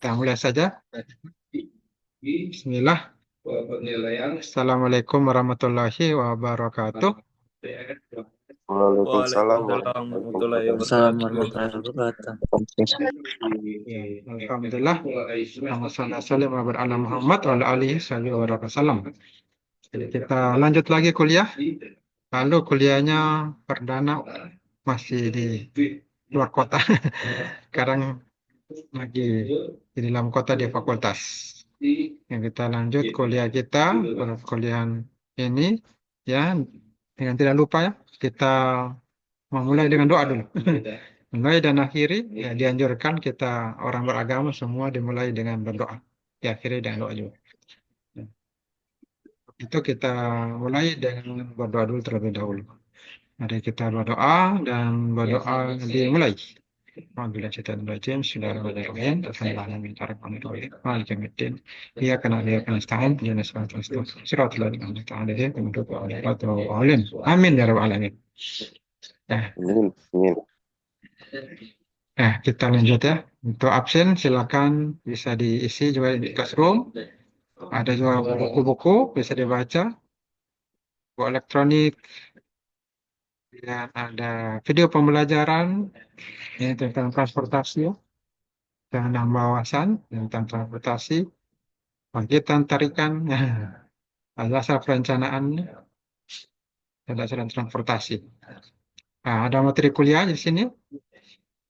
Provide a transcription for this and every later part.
Kita mulai saja. Bismillah. Assalamualaikum warahmatullahi wabarakatuh. Waalaikumsalam Waalaikumsalam warahmatullahi warahmatullahi wabarakatuh. warahmatullahi wabarakatuh. Alhamdulillah. Allahumma shalli ala Muhammad wa ala alihi wasallam. Jadi kita lanjut lagi kuliah. Lalu kuliahnya perdana masih di luar kota. Sekarang lagi di dalam kota di fakultas. Yang kita lanjut kuliah kita, perkuliahan ini ya, dengan tidak lupa ya, kita memulai dengan doa dulu. Mulai dan akhiri ya dianjurkan kita orang beragama semua dimulai dengan berdoa, diakhiri dengan doa juga. Itu kita mulai dengan berdoa dulu terlebih dahulu. Mari kita berdoa dan berdoa dimulai. Alhamdulillah kita berjam sudah berdoain alhamdulillah min tarabbil malik yaumiddin iyyaka na'budu wa iyyaka nasta'in ihdinas siratal mustaqim siratal ladzina an'amta 'alaihim ghairil maghdubi 'alaihim amin ya rabbal alamin. Nah, Amin. Amin. kita lanjut ya. Untuk absen silakan bisa diisi juga di classroom. Ada juga buku-buku bisa dibaca, buku elektronik, dan ada video pembelajaran ini tentang transportasi ya, tentang wawasan tentang transportasi, bangkitan tarikan, asal perencanaan, dan dasar transportasi. Nah, ada materi kuliah di sini,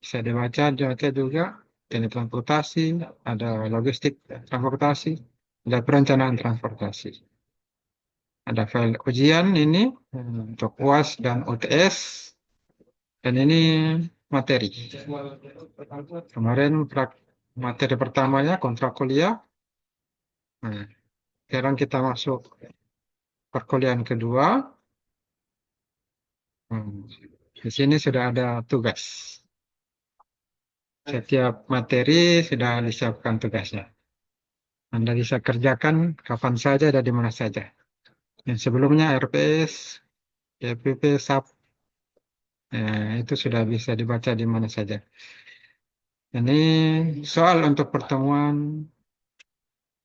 bisa dibaca juga, teknik transportasi, ada logistik transportasi, ada perencanaan transportasi. Ada file ujian ini untuk UAS dan UTS, dan ini materi. Kemarin materi pertamanya kontrak kuliah. Nah, sekarang kita masuk perkuliahan kedua. Di sini sudah ada tugas. Setiap materi sudah disiapkan tugasnya. Anda bisa kerjakan kapan saja dan di mana saja. Yang sebelumnya RPS, DPP, SAP, itu sudah bisa dibaca di mana saja. Ini soal untuk pertemuan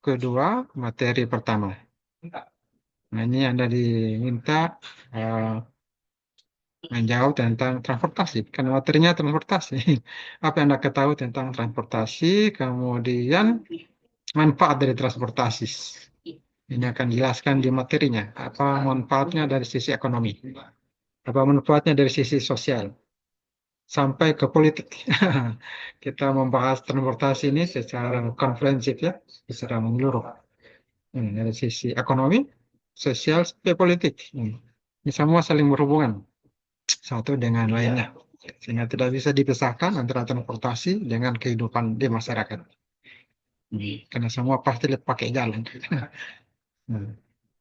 kedua, materi pertama. Nah, ini Anda diminta menjawab tentang transportasi, karena materinya transportasi. Apa yang Anda ketahui tentang transportasi, kemudian manfaat dari transportasi. Ini akan dijelaskan di materinya. Apa manfaatnya dari sisi ekonomi, apa manfaatnya dari sisi sosial, sampai ke politik. Kita membahas transportasi ini secara komprehensif ya, secara menyeluruh. Dari sisi ekonomi, sosial, sampai politik. Ini semua saling berhubungan satu dengan lainnya. Sehingga tidak bisa dipisahkan antara transportasi dengan kehidupan di masyarakat. Karena semua pasti pakai jalan.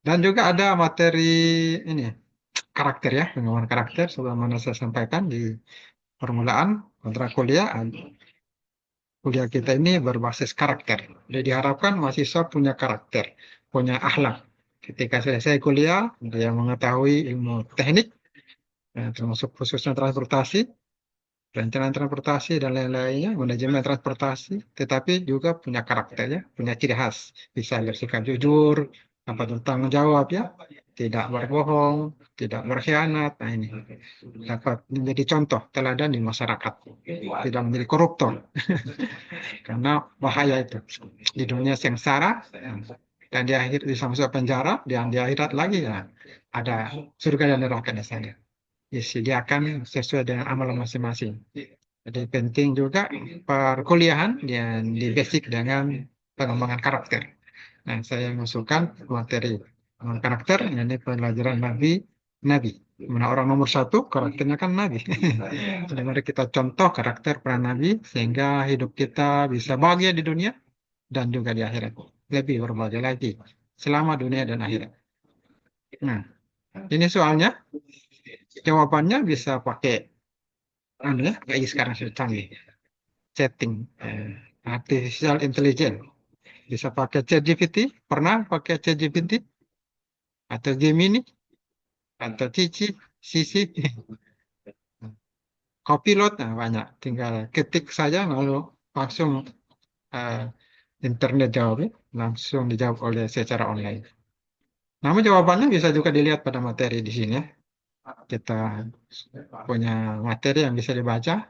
Dan juga ada materi ini, karakter ya, pengembangan karakter, sebagaimana saya sampaikan di permulaan kontrak kuliah. Kuliah kita ini berbasis karakter. Jadi diharapkan mahasiswa punya karakter, punya akhlak. Ketika selesai kuliah, dia mengetahui ilmu teknik, termasuk khususnya transportasi, perencanaan transportasi dan lain-lainnya, manajemen transportasi, tetapi juga punya karakternya, punya ciri khas, bisa bersikap jujur, dapat bertanggung jawab ya, tidak berbohong, tidak berkhianat. Nah ini dapat menjadi contoh teladan di masyarakat, tidak menjadi koruptor, karena bahaya itu di dunia sengsara dan di akhir bisa masuk penjara, dan di akhirat lagi ya ada surga dan neraka di sana. Disediakan sesuai dengan amalan masing-masing. Jadi penting juga perkuliahan yang di basic dengan pengembangan karakter. Nah, saya masukkan materi pengembangan karakter, ini pelajaran Nabi. Mana orang nomor satu karakternya kan Nabi. Jadi mari kita contoh karakter para Nabi sehingga hidup kita bisa bahagia di dunia dan juga di akhirat. Lebih berbahagia lagi selama dunia dan akhirat. Nah, ini soalnya. Jawabannya bisa pakai kayak sekarang sudah canggih, chatting, artificial intelligence. Bisa pakai ChatGPT, pernah pakai ChatGPT atau Gemini atau Cici, Sisi, Copilot, nah banyak. Tinggal ketik saja lalu langsung eh, internet jawabnya, langsung dijawab oleh secara online. Namun jawabannya bisa juga dilihat pada materi di sini ya. Kita punya materi yang bisa dibaca.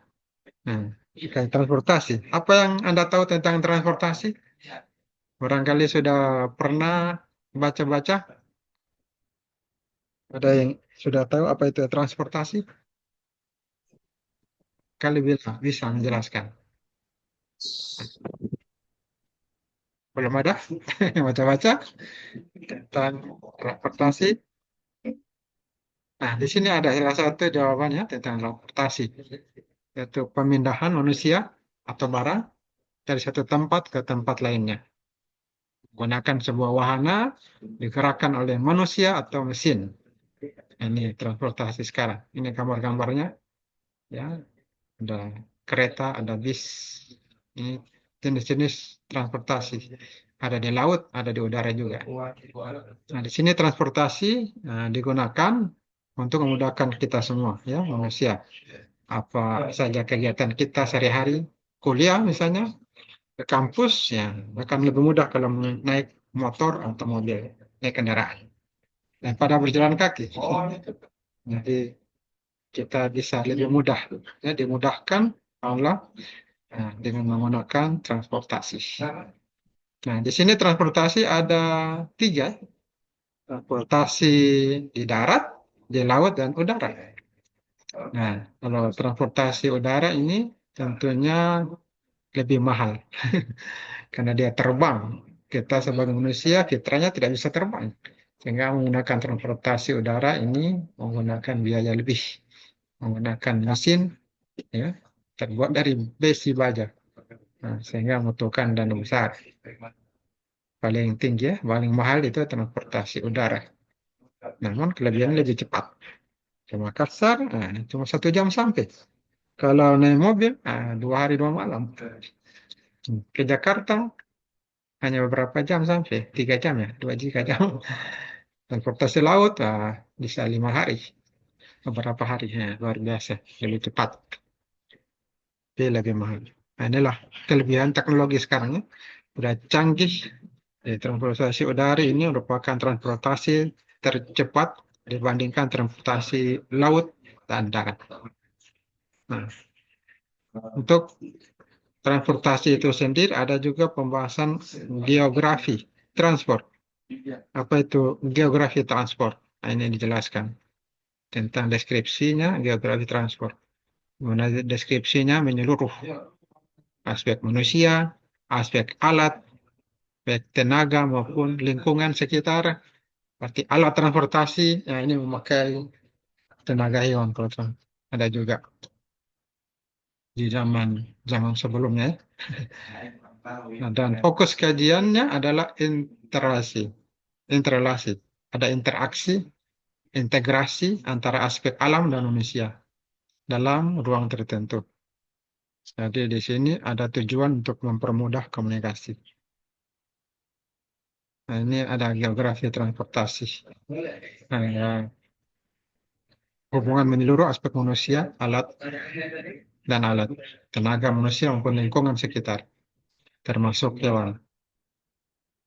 Nah, terkait transportasi. Apa yang Anda tahu tentang transportasi? Barangkali sudah pernah baca-baca. Ada yang sudah tahu apa itu transportasi? Kali bisa menjelaskan. Belum ada baca-baca tentang transportasi. Nah, di sini ada salah satu jawabannya tentang transportasi, yaitu pemindahan manusia atau barang dari satu tempat ke tempat lainnya. Gunakan sebuah wahana digerakkan oleh manusia atau mesin. Ini transportasi sekarang. Ini gambar-gambarnya, ya. Ada kereta, ada bis. Ini jenis-jenis transportasi. Ada di laut, ada di udara juga. Nah, di sini transportasi digunakan untuk memudahkan kita semua, ya, manusia. Apa saja kegiatan kita sehari-hari, kuliah misalnya, ke kampus, ya, akan lebih mudah kalau naik motor atau mobil, naik kendaraan. Dan pada berjalan kaki. Jadi kita bisa lebih mudah, ya, dimudahkan Allah dengan menggunakan transportasi. Nah, di sini transportasi ada tiga, transportasi di darat, di laut, dan udara. Nah, kalau transportasi udara ini tentunya lebih mahal karena dia terbang. Kita sebagai manusia fitrahnya tidak bisa terbang. Sehingga menggunakan transportasi udara ini menggunakan biaya lebih. Menggunakan mesin, ya, terbuat dari besi baja. Nah, sehingga membutuhkan dana besar. Paling tinggi, ya, paling mahal itu transportasi udara. Namun kelebihan lebih cepat. Ke Makassar, cuma 1 jam sampai. Kalau naik mobil, 2 hari 2 malam. Ke Jakarta hanya beberapa jam sampai, 3 jam ya, 2 3 jam. Transportasi laut bisa 5 hari, beberapa hari, ya, luar biasa, lebih cepat, tapi lebih mahal. Nah, inilah kelebihan teknologi sekarang ya. Sudah canggih. Jadi, transportasi udara ini merupakan transportasi tercepat dibandingkan transportasi laut dan darat. Nah, untuk transportasi itu sendiri ada juga pembahasan geografi transport. Apa itu geografi transport? Nah, ini dijelaskan tentang deskripsinya geografi transport. Mana deskripsinya menyeluruh aspek manusia, aspek alat, baik tenaga maupun lingkungan sekitar. Berarti alat transportasi, ya, ini memakai tenaga hewan kalau ada juga di zaman zaman sebelumnya, ya. Nah, dan fokus kajiannya adalah interrelasi. Ada interaksi, integrasi antara aspek alam dan manusia dalam ruang tertentu. Jadi di sini ada tujuan untuk mempermudah komunikasi. Nah, ini ada geografi transportasi. Nah, ya, hubungan menyeluruh aspek manusia, alat, tenaga manusia maupun lingkungan sekitar, termasuk hewan.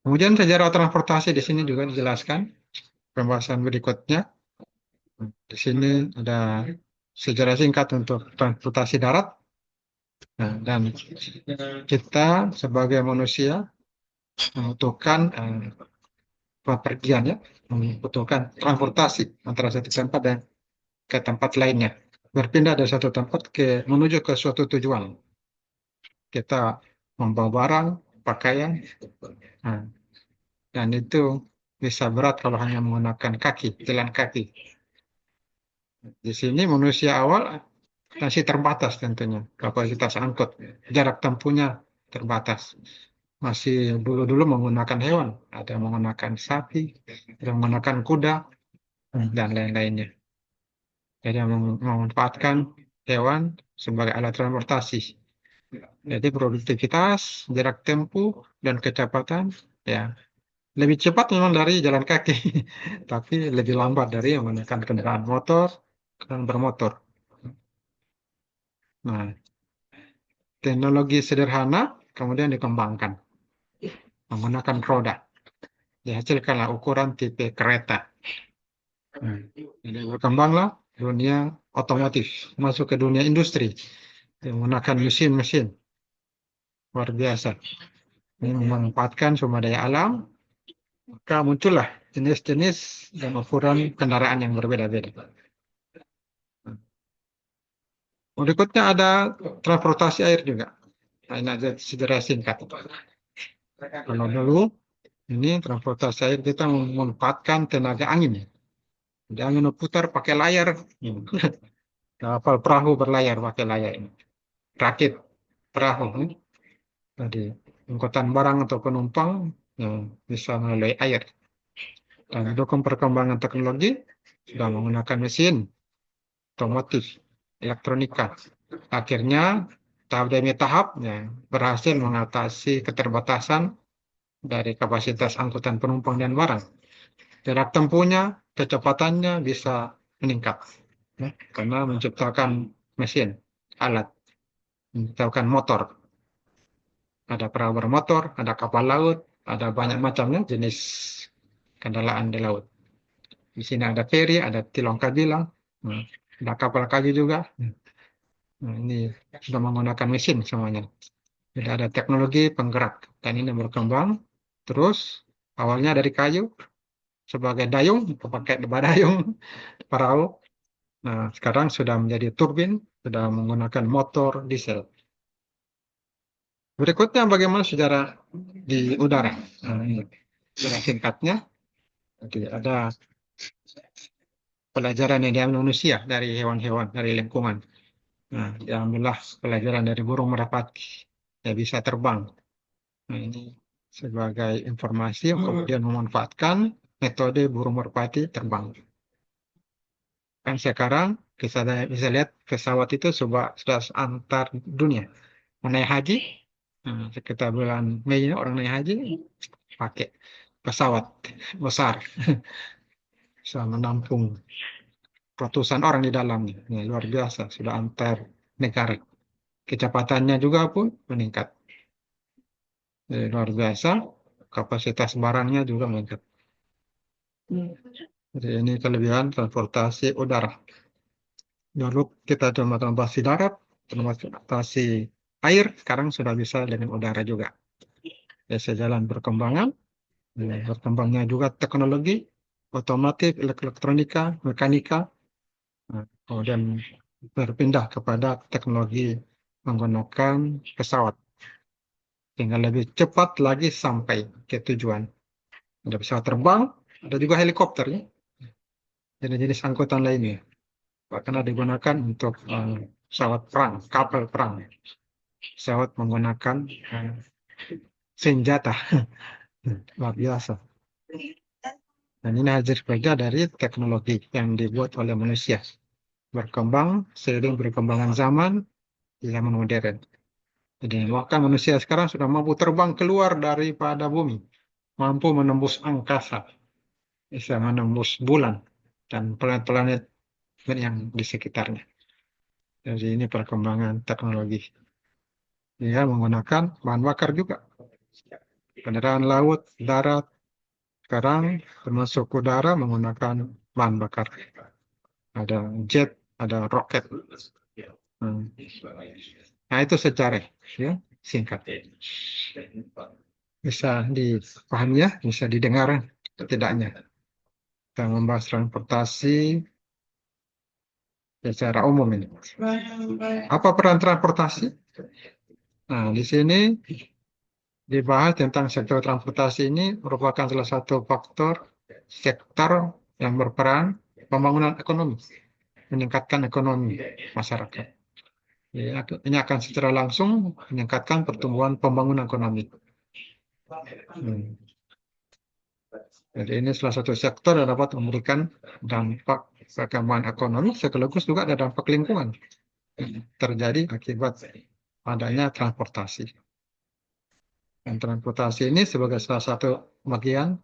Kemudian sejarah transportasi di sini juga dijelaskan pembahasan berikutnya. Di sini ada sejarah singkat untuk transportasi darat. Nah, dan kita sebagai manusia membutuhkan pepergian, ya, membutuhkan transportasi antara satu tempat dan ke tempat lainnya. Berpindah dari satu tempat menuju ke suatu tujuan. Kita membawa barang, pakaian, nah, dan itu bisa berat kalau hanya menggunakan kaki, jalan kaki. Di sini manusia awal masih terbatas tentunya, kapasitas angkut, jarak tempuhnya terbatas. Masih dulu-dulu menggunakan hewan, ada yang menggunakan sapi, ada yang menggunakan kuda, dan lain-lainnya. Jadi memanfaatkan hewan sebagai alat transportasi. Jadi produktivitas, jarak tempuh, dan kecepatan, ya, lebih cepat memang dari jalan kaki, tapi lebih lambat dari menggunakan kendaraan motor dan bermotor. Nah, teknologi sederhana kemudian dikembangkan menggunakan roda. Dihasilkanlah ukuran tipe kereta. Jadi berkembanglah dunia otomotif, masuk ke dunia industri, menggunakan mesin-mesin luar biasa. Ini memanfaatkan sumber daya alam, maka muncullah jenis-jenis dan ukuran kendaraan yang berbeda-beda. Berikutnya ada transportasi air juga. Nah, ini ada sejarah singkat. Kalau dulu ini transportasi air kita memanfaatkan tenaga angin. Jadi angin putar pakai layar. Kapal perahu berlayar pakai layar ini. Rakit perahu. Jadi angkutan barang atau penumpang yang bisa melalui air. Dan mendukung perkembangan teknologi sudah menggunakan mesin, otomotif, elektronika. Akhirnya tahap demi tahap ya, berhasil mengatasi keterbatasan dari kapasitas angkutan penumpang dan barang. Jarak tempuhnya, kecepatannya bisa meningkat ya, karena menciptakan mesin, alat, menciptakan motor. Ada perahu bermotor, ada kapal laut, ada banyak macamnya jenis kendaraan di laut. Di sini ada feri, ada tilongka bilang, ada kapal kayu juga. Nah, ini sudah menggunakan mesin semuanya. Jadi ada teknologi penggerak dan ini berkembang. Terus awalnya dari kayu sebagai dayung, pakai dayung perahu. Nah, sekarang sudah menjadi turbin, sudah menggunakan motor diesel. Berikutnya bagaimana sejarah di udara. Nah, ini sejarah singkatnya. Jadi ada pelajaran yang diambil manusia dari hewan-hewan, dari lingkungan. Nah, diambillah pelajaran dari burung merpati. Ya bisa terbang. Nah, ini sebagai informasi kemudian memanfaatkan metode burung merpati terbang. Kan sekarang kita bisa lihat pesawat itu sudah antar dunia. Mau naik haji, sekitar bulan Mei ini orang naik haji pakai pesawat besar. Bisa menampung ratusan orang di dalamnya. Ini luar biasa, sudah antar negara. Kecepatannya juga pun meningkat. Jadi, luar biasa, kapasitas barangnya juga meningkat. Jadi ini kelebihan transportasi udara. Dulu kita cuma transportasi darat, transportasi air, sekarang sudah bisa dengan udara juga. Ya, sejalan perkembangan, berkembangnya juga teknologi, otomotif, elektronika, mekanika, kemudian berpindah kepada teknologi menggunakan pesawat, sehingga lebih cepat lagi sampai ke tujuan. Ada pesawat terbang, ada juga helikopter, ya, jenis-jenis angkutan lainnya. Bahkan digunakan untuk pesawat perang, kapal perang, pesawat menggunakan senjata. Luar biasa. Dan ini hasil kerja dari teknologi yang dibuat oleh manusia. Berkembang seiring berkembangan zaman di zaman modern. Jadi bahkan manusia sekarang sudah mampu terbang keluar daripada bumi. Mampu menembus angkasa. Bisa menembus bulan dan planet-planet yang di sekitarnya. Jadi ini perkembangan teknologi. Dia menggunakan bahan bakar juga. Kendaraan laut, darat, sekarang termasuk udara menggunakan bahan bakar. Ada jet, ada roket. Hmm. Nah itu sejarah ya singkat. Bisa dipahami ya, bisa didengar tidaknya. Kita membahas transportasi secara umum ini. Apa peran transportasi? Nah, di sini dibahas tentang sektor transportasi ini merupakan salah satu faktor sektor yang berperan pembangunan ekonomi, meningkatkan ekonomi masyarakat. Ini akan secara langsung meningkatkan pertumbuhan pembangunan ekonomi. Jadi ini salah satu sektor yang dapat memberikan dampak perkembangan ekonomi, sekaligus juga ada dampak lingkungan terjadi akibat adanya transportasi. Dan transportasi ini sebagai salah satu bagian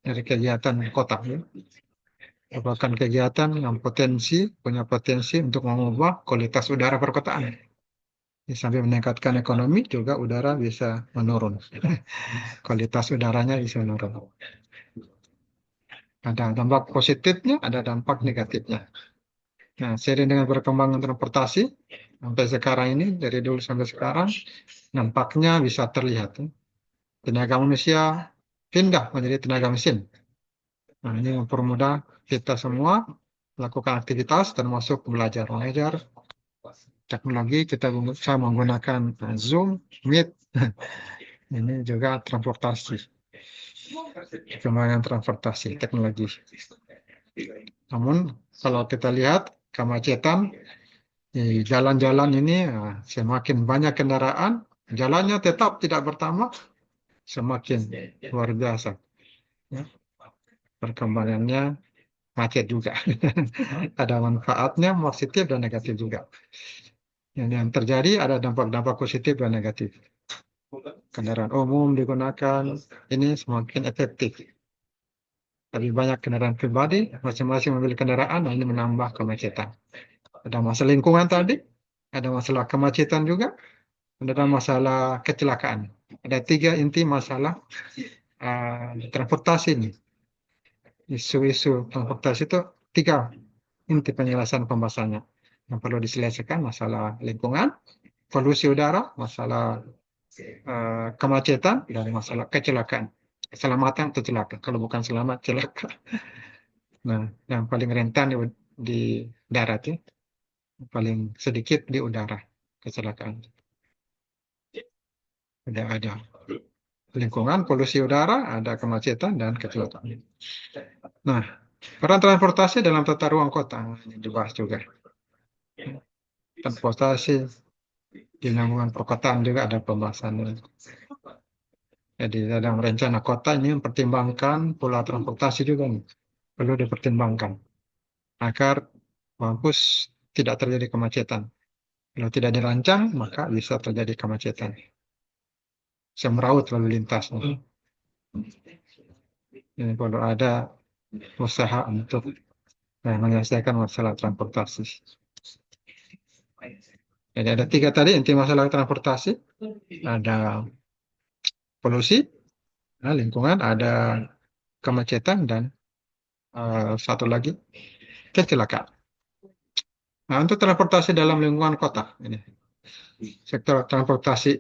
dari kegiatan kota, ya, merupakan kegiatan yang punya potensi untuk mengubah kualitas udara perkotaan. Sambil meningkatkan ekonomi juga udara bisa menurun. Kualitas udaranya bisa menurun. Ada dampak positifnya, ada dampak negatifnya. Nah, seiring dengan perkembangan transportasi sampai sekarang ini, dari dulu sampai sekarang, nampaknya bisa terlihat. Tenaga manusia pindah menjadi tenaga mesin. Nah, ini mempermudah kita semua melakukan aktivitas termasuk belajar mengajar. Teknologi kita bisa menggunakan Zoom, Meet. Ini juga transportasi, perkembangan transportasi teknologi. Namun kalau kita lihat kemacetan di jalan-jalan ini, semakin banyak kendaraan, jalannya tetap tidak bertambah, semakin luar biasa. Ya, perkembangannya macet juga. Ada manfaatnya, positif dan negatif juga. Yang terjadi ada dampak-dampak positif dan negatif. Kendaraan umum digunakan, ini semakin efektif. Lebih banyak kendaraan pribadi, masing-masing memiliki kendaraan, nah ini menambah kemacetan. Ada masalah lingkungan tadi, ada masalah kemacetan juga, ada masalah kecelakaan. Ada tiga inti masalah transportasi ini. Isu-isu transportasi itu tiga inti penyelesaian pembahasannya. Yang perlu diselesaikan masalah lingkungan, polusi udara, masalah kemacetan, dan masalah kecelakaan. Keselamatan atau celaka. Kalau bukan selamat, celaka. Nah, yang paling rentan di darat ya, paling sedikit di udara kecelakaan. Ada lingkungan, polusi udara, ada kemacetan dan kecelakaan. Nah, peran transportasi dalam tata ruang kota ini dibahas juga. Transportasi di lingkungan perkotaan juga ada pembahasannya. Jadi dalam rencana kota ini mempertimbangkan pola transportasi juga nih. Perlu dipertimbangkan agar mampus tidak terjadi kemacetan. Kalau tidak dirancang, maka bisa terjadi kemacetan. Semeraut lalu lintas. Ini perlu ada usaha untuk menyelesaikan masalah transportasi. Jadi ada tiga tadi inti masalah transportasi. Ada polusi, lingkungan, ada kemacetan, dan satu lagi kecelakaan. Nah, untuk transportasi dalam lingkungan kota, ini sektor transportasi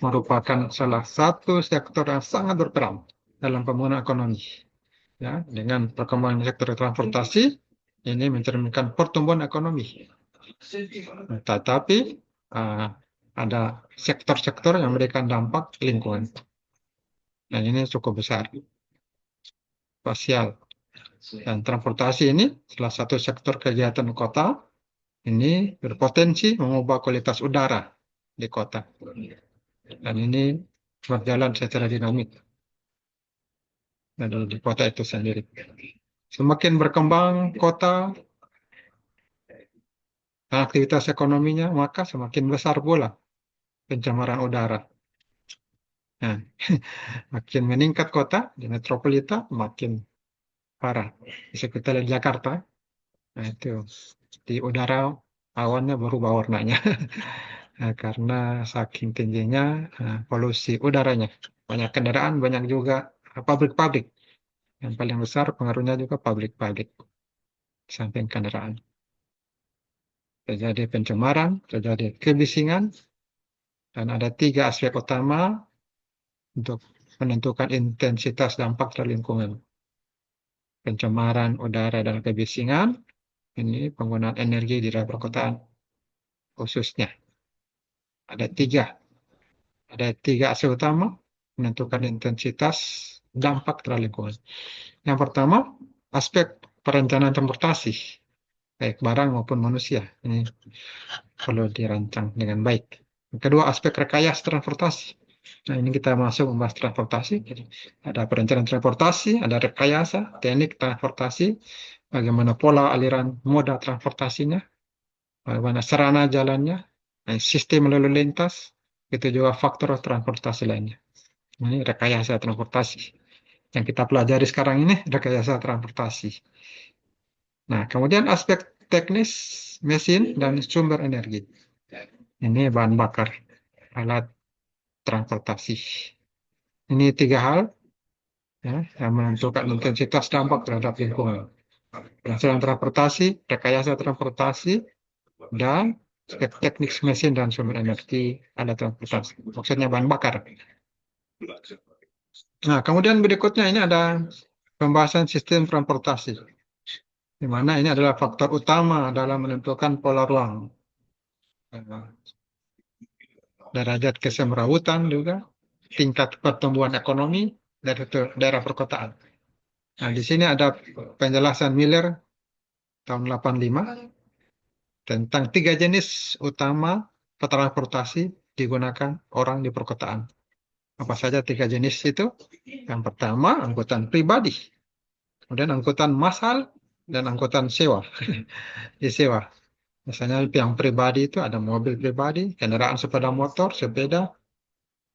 merupakan salah satu sektor yang sangat berperan dalam pembangunan ekonomi. Ya, dengan perkembangan sektor transportasi, ini mencerminkan pertumbuhan ekonomi. Tetapi ada sektor-sektor yang memberikan dampak lingkungan. Dan ini cukup besar. Spasial dan transportasi ini salah satu sektor kegiatan kota ini berpotensi mengubah kualitas udara di kota. Dan ini berjalan secara dinamik di kota itu sendiri. Semakin berkembang kota dan aktivitas ekonominya, maka semakin besar pula pencemaran udara. Nah, makin meningkat kota di metropolitan, makin parah. Bisa kita lihat Jakarta, nah itu di udara awannya berubah warnanya. Nah, karena saking tingginya polusi udaranya. Banyak kendaraan, banyak juga pabrik-pabrik. Yang paling besar pengaruhnya juga pabrik-pabrik, samping kendaraan. Terjadi pencemaran, terjadi kebisingan, dan ada tiga aspek utama untuk menentukan intensitas dampak terhadap lingkungan. Pencemaran udara dan kebisingan, ini penggunaan energi di daerah perkotaan khususnya. Ada tiga aspek utama menentukan intensitas dampak terhadap lingkungan. Yang pertama, aspek perencanaan transportasi, baik barang maupun manusia. Ini perlu dirancang dengan baik. Yang kedua, aspek rekayasa transportasi. Nah, ini kita masuk membahas transportasi. Jadi, ada perencanaan transportasi, ada rekayasa, teknik transportasi, bagaimana pola aliran moda transportasinya, bagaimana sarana jalannya, sistem lalu lintas, itu juga faktor transportasi lainnya. Ini rekayasa transportasi. Yang kita pelajari sekarang ini rekayasa transportasi. Nah, kemudian aspek teknis, mesin, dan sumber energi. Ini bahan bakar, alat transportasi. Ini tiga hal ya, yang menentukan intensitas dampak terhadap lingkungan. Pelaksanaan transportasi, rekayasa transportasi, dan teknik mesin dan sumber energi alat transportasi. Maksudnya bahan bakar. Nah, kemudian berikutnya ini ada pembahasan sistem transportasi, di mana ini adalah faktor utama dalam menentukan pola ruang. Derajat kesemrawutan juga, tingkat pertumbuhan ekonomi dari daerah perkotaan. Nah, di sini ada penjelasan Miller tahun 85 tentang tiga jenis utama transportasi digunakan orang di perkotaan. Apa saja tiga jenis itu? Yang pertama, angkutan pribadi, kemudian angkutan massal, dan angkutan sewa. Disewa. Misalnya yang pribadi itu ada mobil pribadi, kendaraan sepeda motor, sepeda,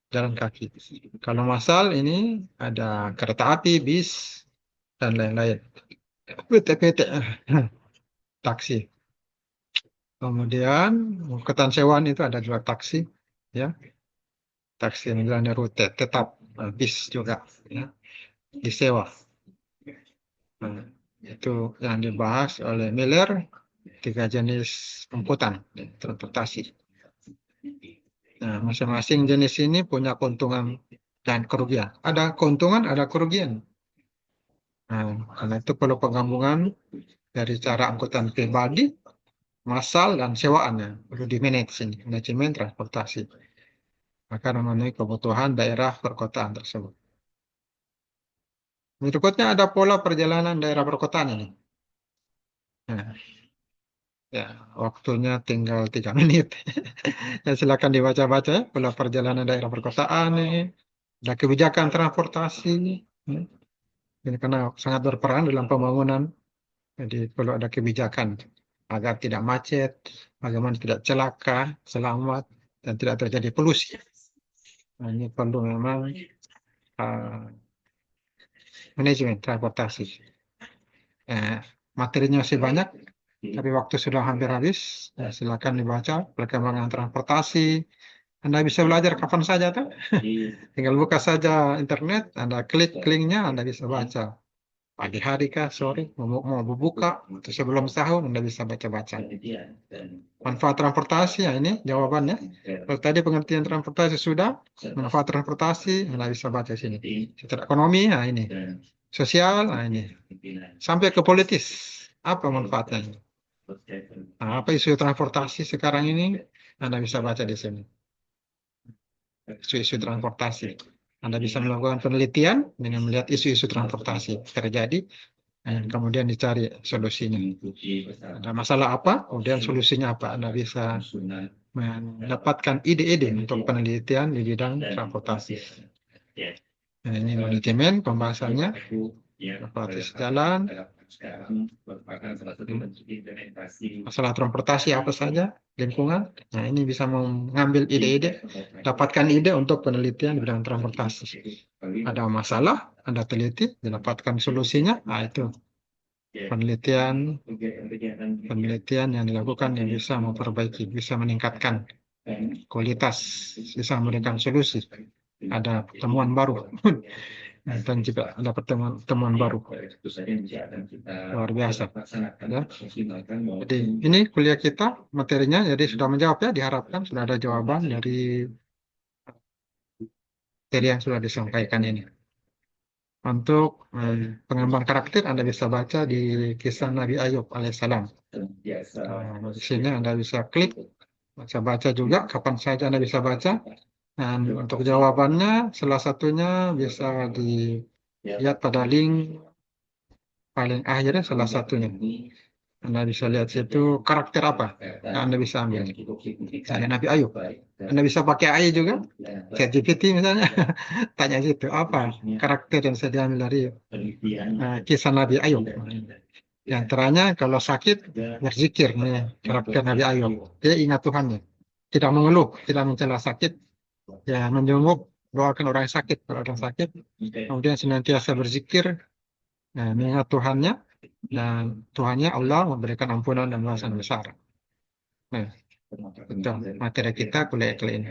jalan kaki. Kalau massal ini ada kereta api, bis, dan lain-lain. PT-PT, taksi. Kemudian angkutan sewaan itu ada juga taksi, ya, taksi yang jalannya rute tetap, bis juga, ya, disewa. Nah, itu yang dibahas oleh Miller, tiga jenis angkutan transportasi. Nah, masing-masing jenis ini punya keuntungan dan kerugian. Ada keuntungan, ada kerugian. Nah, karena itu perlu penggabungan dari cara angkutan pribadi, massal, dan sewaannya. Perlu di-manage ini, manajemen transportasi. Akan memenuhi kebutuhan daerah perkotaan tersebut. Berikutnya ada pola perjalanan daerah perkotaan ini. Nah, ya, waktunya tinggal 3 menit. Ya, silakan dibaca-baca ya, pola perjalanan daerah perkotaan ini. Ada kebijakan transportasi. Hmm. Ini karena sangat berperan dalam pembangunan. Jadi perlu ada kebijakan agar tidak macet, bagaimana tidak celaka, selamat, dan tidak terjadi polusi. Nah, ini perlu memang uh, manajemen transportasi. Materinya masih banyak, tapi waktu sudah hampir habis. Silakan dibaca perkembangan transportasi. Anda bisa belajar kapan saja, tuh. Tinggal buka saja internet, Anda klik linknya, Anda bisa baca. Pagi hari kah, sore, mau berbuka, atau sebelum sahur, Anda bisa baca-baca. Manfaat transportasi, ya ini jawabannya. Kalau tadi pengertian transportasi sudah, manfaat transportasi, Anda bisa baca sini. Secara ekonomi, nah ini. Sosial, nah ini. Sampai ke politis, apa manfaatnya? Nah, apa isu transportasi sekarang ini? Anda bisa baca di sini. Isu-isu transportasi. Anda bisa melakukan penelitian dengan melihat isu-isu transportasi terjadi, dan kemudian dicari solusinya. Ada masalah apa, kemudian solusinya apa. Anda bisa mendapatkan ide-ide untuk penelitian di bidang transportasi. Nah, ini manajemen pembahasannya, transportasi jalan, masalah transportasi apa saja, lingkungan. Nah, ini bisa mengambil ide-ide, dapatkan ide untuk penelitian di bidang transportasi. Ada masalah, Anda teliti, didapatkan solusinya. Nah, itu penelitian penelitian yang dilakukan yang bisa memperbaiki, bisa meningkatkan kualitas, bisa memberikan solusi. Ada pertemuan baru. Dan juga ada pertemuan baru. Luar biasa. Ya. Jadi ini kuliah kita, materinya jadi sudah menjawab ya, diharapkan sudah ada jawaban dari materi yang sudah disampaikan ini. Untuk pengembangan karakter Anda bisa baca di kisah Nabi Ayub alaihissalam. Nah, di sini Anda bisa klik, baca-baca juga, kapan saja Anda bisa baca. Dan untuk jawabannya, salah satunya bisa dilihat pada link paling akhirnya, salah satunya. Anda bisa lihat situ karakter apa yang Anda bisa ambil. Misalnya Nabi Ayub. Anda bisa pakai AI juga, ChatGPT misalnya. Tanya situ, apa karakter yang saya diambil dari kisah Nabi Ayub. Di antaranya kalau sakit, berzikir, karakter Nabi Ayub. Dia ingat Tuhannya. Tidak mengeluh, tidak mencela sakit. Ya, menjenguk, doakan orang yang sakit. Kalau orang sakit, kemudian senantiasa berzikir, mengingat Tuhannya, dan Tuhannya Allah memberikan ampunan dan balasan besar. Nah, Betul, materi kita kuliah kali ini.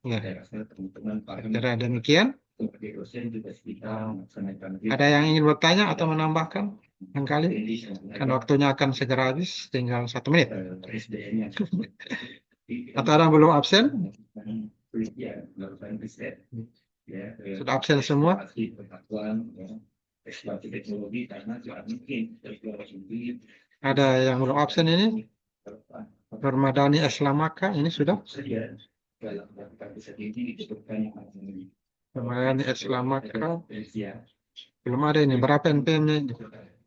Ya, kira demikian. Ada yang ingin bertanya atau menambahkan? Kali kan waktunya akan segera habis, tinggal 1 menit. Atau ada yang belum absen? Sudah absen semua? Ada yang belum absen ini? Permadani Islamaka ini sudah? Permadani Islamaka belum ada ini. Berapa NPM-nya ini?